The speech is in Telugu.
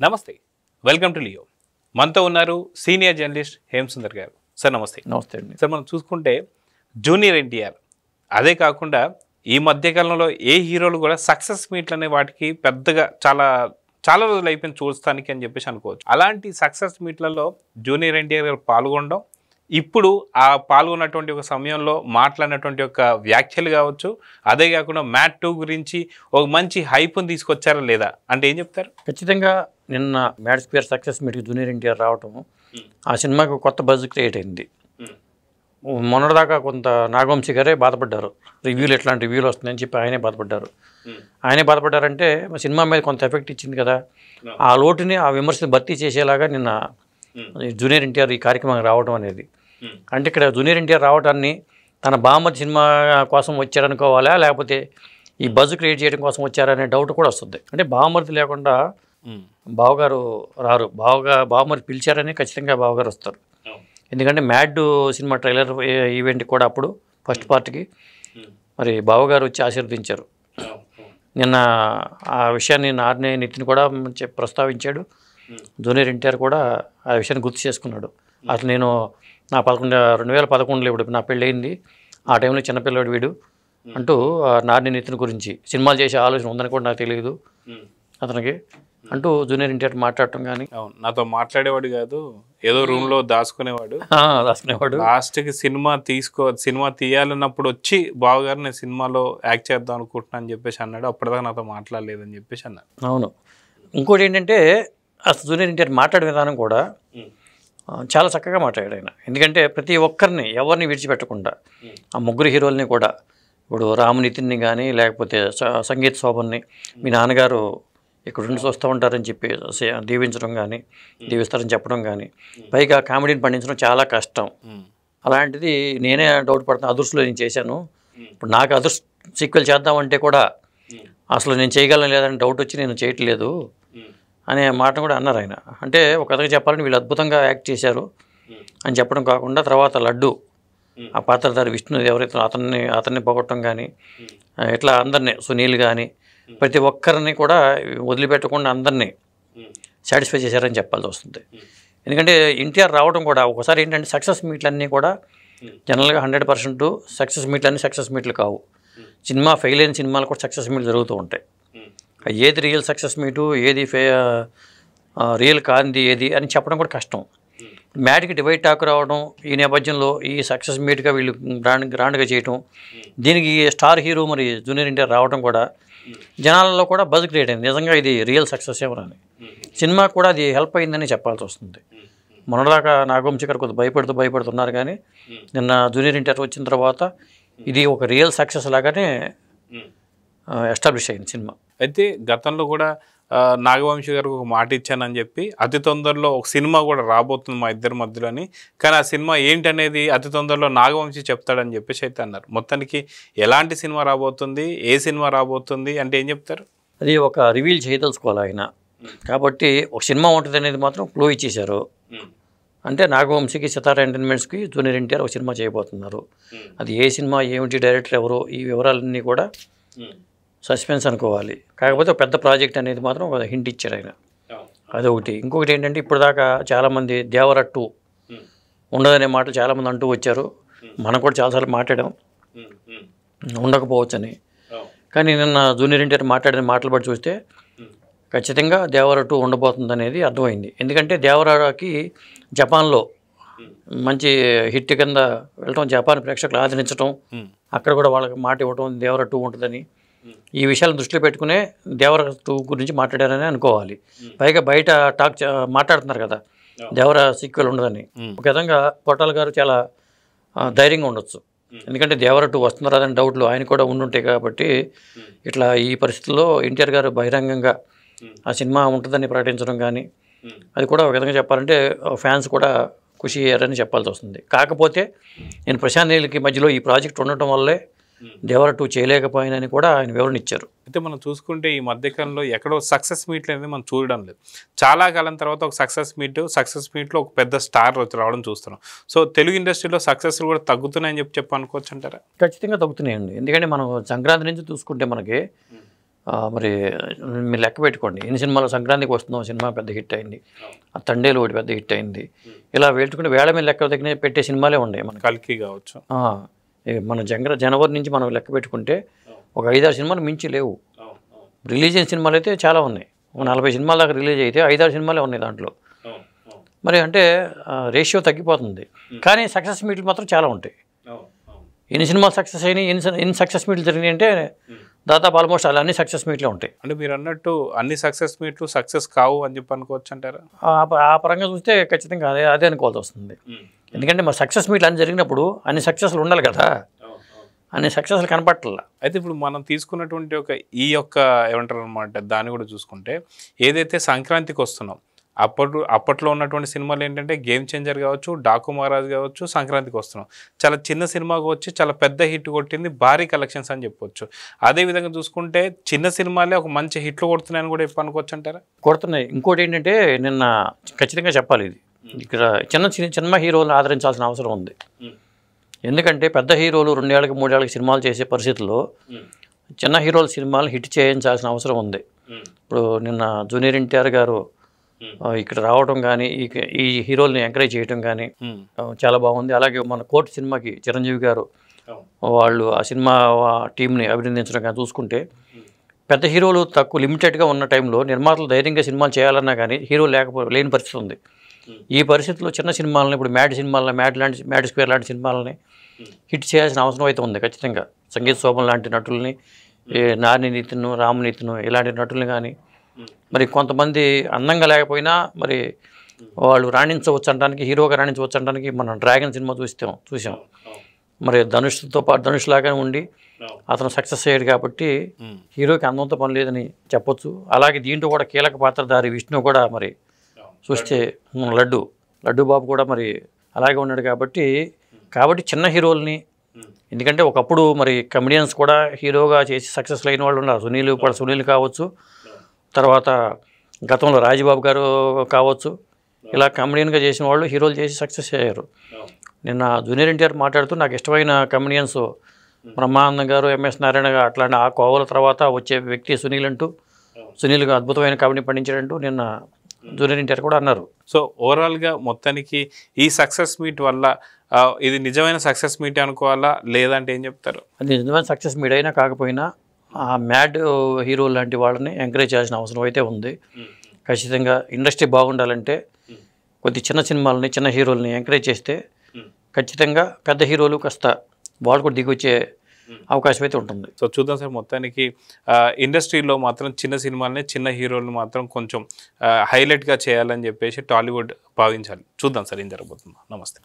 నమస్తే, వెల్కమ్ టు లియో. మనతో ఉన్నారు సీనియర్ జర్నలిస్ట్ హేమసుందర్ గారు. సార్ నమస్తే. నమస్తే అండి. సార్, మనం చూసుకుంటే జూనియర్ ఎన్టీఆర్, అదే కాకుండా ఈ మధ్యకాలంలో ఏ హీరోలు కూడా సక్సెస్ మీట్లు అనే వాటికి పెద్దగా చాలా రోజులు అయిపోయింది చూస్తానికి అని చెప్పేసి అనుకోవచ్చు. అలాంటి సక్సెస్ మీట్లలో జూనియర్ ఎన్టీఆర్ గారు పాల్గొనడం, ఇప్పుడు ఆ పాల్గొన్నటువంటి ఒక సమయంలో మాట్లాడినటువంటి ఒక వ్యాఖ్యలు కావచ్చు, అదే కాకుండా మ్యాట్ 2 గురించి ఒక మంచి హైప్ని తీసుకొచ్చారా లేదా అంటే ఏం చెప్తారు? ఖచ్చితంగా నిన్న మ్యాడ్ స్క్వేర్ సక్సెస్ మీట్కి జూనియర్ ఎన్టీఆర్ రావటం ఆ సినిమాకి కొత్త బజ్ క్రియేట్ అయింది. మొన్నటిదాకా కొంత నాగవంశీ గారే బాధపడ్డారు, ఎట్లాంటి రివ్యూలు వస్తున్నాయని చెప్పి ఆయనే బాధపడ్డారంటే సినిమా మీద కొంత ఎఫెక్ట్ ఇచ్చింది కదా. ఆ లోటుని, ఆ విమర్శలు భర్తీ చేసేలాగా నిన్న జూనియర్ ఎన్టీఆర్ ఈ కార్యక్రమం రావడం అనేది. అంటే ఇక్కడ జూనియర్ ఎన్టీఆర్ రావడాన్ని తన బామ్మర్ది సినిమా కోసం వచ్చారనుకోవాలా, లేకపోతే ఈ బజ్ క్రియేట్ చేయడం కోసం వచ్చారనే డౌట్ కూడా వస్తుంది. అంటే బామ్మర్ది లేకుండా బావగారు రారు, బావమర్ది పిలిచారని ఖచ్చితంగా బావగారు వస్తారు. ఎందుకంటే మ్యాడ్ సినిమా ట్రైలర్ ఈవెంట్ కూడా అప్పుడు ఫస్ట్ పార్ట్కి మరి బావగారు వచ్చి ఆశీర్వదించారు. నిన్న ఆ విషయాన్ని నార్నే నితిన్ కూడా ప్రస్తావించాడు. జూనియర్ ఎన్టీఆర్ కూడా ఆ విషయాన్ని గుర్తు చేసుకున్నాడు. అసలు నేను 2011లో ఇప్పుడు నా పెళ్ళయింది, ఆ టైంలో చిన్నపిల్లవాడు వీడు అంటూ నార్ని నితిన్ గురించి సినిమాలు చేసే ఆలోచన ఉందని కూడా నాకు తెలియదు అతనికి అంటూ జూనియర్ ఎన్టీఆర్ మాట్లాడటం. కానీ నాతో మాట్లాడేవాడు కాదు, ఏదో రూమ్లో దాచుకునేవాడు. లాస్ట్కి సినిమా తీయాలన్నప్పుడు వచ్చి బావగారు నేను సినిమాలో యాక్ట్ చేద్దాం అనుకుంటున్నా అని చెప్పేసి అన్నాడు. అప్పటిదాకా నాతో మాట్లాడలేదని చెప్పేసి అన్నాడు. అవును. ఇంకోటి ఏంటంటే అసలు జూనియర్ ఎన్టీఆర్ మాట్లాడే విధానం కూడా చాలా చక్కగా మాట్లాడాడు ఆయన. ఎందుకంటే ప్రతి ఒక్కరిని ఎవరిని విడిచిపెట్టకుండా ఆ ముగ్గురు హీరోల్ని కూడా, ఇప్పుడు రామ్ నితిన్ని కానీ, లేకపోతే సంగీత్ శోభన్ని మీ నాన్నగారు ఇక్కడ ఉండి చూస్తూ ఉంటారని చెప్పి దీవిస్తారని చెప్పడం కానీ, పైగా కామెడీని పండించడం చాలా కష్టం. అలాంటిది నేనే డౌట్ పడుతున్నా, అదృష్టంలో నేను చేశాను, ఇప్పుడు నాకు అదృష్ట సీక్వెల్ చేద్దామంటే కూడా అసలు నేను చేయగలను లేదని డౌట్ వచ్చి నేను చేయట్లేదు అనే మాట కూడా అన్నారు ఆయన. అంటే ఒక కథగా చెప్పాలని వీళ్ళు అద్భుతంగా యాక్ట్ చేశారు అని చెప్పడం కాకుండా, తర్వాత లడ్డు ఆ పాత్రధారి విష్ణు ఎవరైతే అతన్ని పొగట్టడం కానీ, ఇట్లా అందరినీ సునీల్ కానీ ప్రతి ఒక్కరిని కూడా వదిలిపెట్టకుండా అందరినీ సాటిస్ఫై చేశారని చెప్పాల్సి వస్తుంది. ఎందుకంటే ఎన్టీఆర్ రావడం కూడా ఒకసారి ఏంటంటే సక్సెస్ మీట్లన్నీ కూడా జనరల్గా 100% సక్సెస్ మీట్లు కావు. సినిమా ఫెయిల్ అయిన సినిమాలు కూడా సక్సెస్ మీట్లు జరుగుతూ ఉంటాయి. ఏది రియల్ సక్సెస్ మీటు, ఏది రియల్ కాంది ఏది అని చెప్పడం కూడా కష్టం. మ్యాట్కి డివైడ్ టాక్ రావడం, ఈ నేపథ్యంలో ఈ సక్సెస్ మీట్గా వీళ్ళు గ్రాండ్గా చేయటం, దీనికి స్టార్ హీరో మరి జూనియర్ ఎన్టీఆర్ రావడం కూడా జనాలలో కూడా బజ్ క్రియేట్ అయింది. నిజంగా ఇది రియల్ సక్సెస్ ఏమని సినిమా కూడా అది హెల్ప్ అయిందని చెప్పాల్సి వస్తుంది. మొన్నదాకా నాగవంశీ గారు కొద్దిగా భయపడుతున్నారు, కానీ నిన్న జూనియర్ ఎన్టీఆర్ వచ్చిన తర్వాత ఇది ఒక రియల్ సక్సెస్ లాగానే ఎస్టాబ్లిష్ అయింది సినిమా. అయితే గతంలో కూడా నాగవంశీ గారికి ఒక మాట ఇచ్చానని చెప్పి అతి తొందరలో ఒక సినిమా కూడా రాబోతుంది మా ఇద్దరి మధ్యలోని, కానీ ఆ సినిమా ఏంటనేది అతి తొందరలో నాగవంశీ చెప్తాడని చెప్పేసి అయితే అన్నారు. మొత్తానికి ఎలాంటి సినిమా రాబోతుంది, ఏ సినిమా రాబోతుంది అంటే ఏం చెప్తారు? అది ఒక రివీల్ చేయదలుచుకోవాలి ఆయన, కాబట్టి ఒక సినిమా ఉంటుంది అనేది మాత్రం క్లూ ఇచ్చేశారు. అంటే నాగవంశీకి సితారా ఎంటర్టైన్మెంట్స్కి జూనియర్ ఎన్టీఆర్ ఒక సినిమా చేయబోతున్నారు. అది ఏ సినిమా, ఏమిటి, డైరెక్టర్ ఎవరు, ఈ వివరాలన్నీ కూడా సస్పెన్స్ అనుకోవాలి. కాకపోతే పెద్ద ప్రాజెక్ట్ అనేది మాత్రం ఒక హింట్ ఇచ్చారు ఆయన, అదొకటి. ఇంకొకటి ఏంటంటే ఇప్పుడు దాకా చాలామంది దేవర 2 ఉండదనే మాటలు చాలామంది అంటూ వచ్చారు. మనం కూడా చాలాసార్లు మాట్లాడాం ఉండకపోవచ్చని, కానీ నిన్న జూనియర్ ఎన్టీఆర్ మాట్లాడిన మాటలు బట్టి చూస్తే ఖచ్చితంగా దేవర 2 ఉండబోతుంది అనేది అర్థమైంది. ఎందుకంటే దేవరకి జపాన్లో మంచి హిట్ కింద వెళ్ళటం, జపాన్ ప్రేక్షకులు ఆదరించడం, అక్కడ కూడా వాళ్ళకి మాట ఇవ్వటం దేవర 2 ఉంటుందని, ఈ విషయాలను దృష్టిలో పెట్టుకునే దేవర 2 గురించి మాట్లాడారని అనుకోవాలి. పైగా బయట మాట్లాడుతున్నారు కదా దేవర సీక్వెల్ ఉండదని. ఒక విధంగా కొట్టాల గారు చాలా ధైర్యంగా ఉండొచ్చు, ఎందుకంటే దేవర 2 వస్తున్నారని డౌట్లు ఆయన కూడా ఉండుంటాయి. కాబట్టి ఇట్లా ఈ పరిస్థితుల్లో ఎన్టీఆర్ గారు బహిరంగంగా ఆ సినిమా ఉంటుందని ప్రకటించడం కానీ, అది కూడా ఒక విధంగా చెప్పాలంటే ఫ్యాన్స్ కూడా ఖుషి అయ్యారని చెప్పాల్సి వస్తుంది. కాకపోతే నేను ప్రశాంత్ నీళ్ళకి మధ్యలో ఈ ప్రాజెక్ట్ ఉండటం వల్లే దేవర 2 చేయలేకపోయినని కూడా ఆయన వివరణ ఇచ్చారు. అయితే మనం చూసుకుంటే ఈ మధ్యకాలంలో ఎక్కడో సక్సెస్ మీట్లు అనేది మనం చూడడం లేదు. చాలా కాలం తర్వాత ఒక సక్సెస్ మీట్లో ఒక పెద్ద స్టార్ రావడం చూస్తున్నాం. సో తెలుగు ఇండస్ట్రీలో సక్సెస్ కూడా తగ్గుతున్నాయని చెప్పి అనుకోవచ్చు అంటారా? ఖచ్చితంగా తగ్గుతున్నాయండి. ఎందుకంటే మనం సంక్రాంతి నుంచి చూసుకుంటే మనకి మరి మీరు లెక్క పెట్టుకోండి ఎన్ని సినిమాలు. సంక్రాంతికి వస్తున్నాం సినిమా పెద్ద హిట్ అయింది, ఆ తండేలు ఒకటి పెద్ద హిట్ అయింది. ఇలా వేటుకుంటే వేళ మీద లెక్క దగ్గర పెట్టే సినిమాలే ఉన్నాయి మనకి. కల్కి కావచ్చు, మన జనవరి నుంచి మనం లెక్క పెట్టుకుంటే ఒక 5-6 సినిమాలు మించి లేవు. రిలీజ్ అయిన సినిమాలు అయితే చాలా ఉన్నాయి, ఒక 40 సినిమాల దాకా రిలీజ్ అయితే 5-6 సినిమాలే ఉన్నాయి దాంట్లో. మరి అంటే రేషియో తగ్గిపోతుంది. కానీ సక్సెస్ మీట్లు మాత్రం చాలా ఉంటాయి. ఎన్ని సినిమాలు సక్సెస్ అయినాయి, ఎన్ని సక్సెస్ మీట్లు జరిగినాయి అంటే దాదాపు ఆల్మోస్ట్ అలా అన్ని సక్సెస్ మీట్లే ఉంటాయి. అంటే మీరు అన్నట్టు అన్ని సక్సెస్ మీట్లు సక్సెస్ కావు అని చెప్పి అనుకోవచ్చు అంటారా? ఆ పరంగా చూస్తే ఖచ్చితంగా అదే అనుకోవాల్సి వస్తుంది. ఎందుకంటే మరి సక్సెస్ మీట్లు అన్ని జరిగినప్పుడు అన్ని సక్సెస్లు ఉండాలి కదా, అన్ని సక్సెస్లు కనపట్ల. అయితే ఇప్పుడు మనం తీసుకున్నటువంటి ఈ యొక్క ఏమంటారు అనమాట, దాన్ని కూడా చూసుకుంటే ఏదైతే సంక్రాంతికి వస్తున్నాం అప్పట్లో ఉన్నటువంటి సినిమాలు ఏంటంటే గేమ్ చేంజర్ కావచ్చు, డాకు మహారాజ్ కావచ్చు, సంక్రాంతికి వస్తున్నాం చాలా చిన్న సినిమాకి వచ్చి చాలా పెద్ద హిట్ కొట్టింది, భారీ కలెక్షన్స్ అని చెప్పొచ్చు. అదేవిధంగా చూసుకుంటే చిన్న సినిమాలే ఒక మంచి హిట్లు కొడుతున్నాయని కూడా అనుకోవచ్చు అంటారా? కొడుతున్నాయి. ఇంకోటి ఏంటంటే నిన్న ఖచ్చితంగా చెప్పాలి, ఇది ఇక్కడ చిన్న హీరోలను ఆదరించాల్సిన అవసరం ఉంది. ఎందుకంటే పెద్ద హీరోలు 2 ఏళ్ళకి 3 ఏళ్ళకి సినిమాలు చేసే పరిస్థితుల్లో చిన్న హీరోల సినిమాలు హిట్ చేయించాల్సిన అవసరం ఉంది. ఇప్పుడు నిన్న జూనియర్ ఎన్టీఆర్ గారు ఇక్కడ రావడం కానీ ఈ హీరోల్ని ఎంకరేజ్ చేయడం కానీ చాలా బాగుంది. అలాగే మన కోర్టు సినిమాకి చిరంజీవి గారు వాళ్ళు ఆ సినిమా టీంని అభినందించడం కానీ చూసుకుంటే, పెద్ద హీరోలు తక్కువ లిమిటెడ్గా ఉన్న టైంలో నిర్మాతలు ధైర్యంగా సినిమాలు చేయాలన్నా కానీ హీరో లేని పరిస్థితి ఉంది. ఈ పరిస్థితుల్లో చిన్న సినిమాలని, ఇప్పుడు మ్యాడ్ స్క్వేర్ లాంటి సినిమాలని హిట్ చేయాల్సిన అవసరం అయితే ఉంది ఖచ్చితంగా. సంగీత శోభన్ లాంటి నటుల్ని, నాని నితిన్, రామ్ నితిన్ ఇలాంటి నటుల్ని కానీ, మరి కొంతమంది అందంగా లేకపోయినా మరి వాళ్ళు రాణించవచ్చు అనడానికి, హీరోగా రాణించవచ్చు అనడానికి మనం డ్రాగన్ సినిమా చూసాం. మరి ధనుష్ లాగానే ఉండి అతను సక్సెస్ అయ్యాడు కాబట్టి హీరోకి అందంతో పని లేదని చెప్పొచ్చు. అలాగే దీంట్లో కూడా కీలక పాత్రధారి విష్ణు కూడా మరి చూస్తే లడ్డు బాబు కూడా మరి అలాగే ఉన్నాడు కాబట్టి చిన్న హీరోల్ని, ఎందుకంటే ఒకప్పుడు మరి కమెడియన్స్ కూడా హీరోగా చేసి సక్సెస్ అయిన వాళ్ళు ఉన్నారు. సునీల్ కావచ్చు, తర్వాత గతంలో రాజబాబు గారు కావచ్చు, ఇలా కమెడియన్గా చేసిన వాళ్ళు హీరోలు చేసి సక్సెస్ అయ్యారు. నిన్న జూనియర్ ఎన్టీఆర్ మాట్లాడుతూ నాకు ఇష్టమైన కమెడియన్స్ బ్రహ్మానందం గారు, ఎంఎస్ నారాయణ గారు, అట్లాంటి ఆ కోవల తర్వాత వచ్చే వ్యక్తి సునీల్గా అద్భుతమైన కామెడీ పండించాడంటూ నిన్న జూనియర్ ఎన్టీఆర్ కూడా అన్నారు. సో ఓవరాల్గా మొత్తానికి ఈ సక్సెస్ మీట్ వల్ల ఇది నిజమైన సక్సెస్ మీట్ అనుకోవాలా, లేదంటే ఏం చెప్తారు? అది నిజమైన సక్సెస్ మీట్ అయినా కాకపోయినా ఆ మ్యాడ్ హీరో లాంటి వాళ్ళని ఎంకరేజ్ చేయాల్సిన అవసరం అయితే ఉంది. ఖచ్చితంగా ఇండస్ట్రీ బాగుండాలంటే కొద్ది చిన్న సినిమాలని, చిన్న హీరోలని ఎంకరేజ్ చేస్తే ఖచ్చితంగా పెద్ద హీరోలు కాస్త వాళ్ళు కూడా దిగొచ్చే అవకాశం అయితే ఉంటుంది. సో చూద్దాం సార్, మొత్తానికి ఇండస్ట్రీలో మాత్రం చిన్న సినిమాలని, చిన్న హీరోలను మాత్రం కొంచెం హైలైట్గా చేయాలని చెప్పేసి టాలీవుడ్ భావించాలి. చూద్దాం సార్ ఏం జరగబోతుందో. నమస్తే.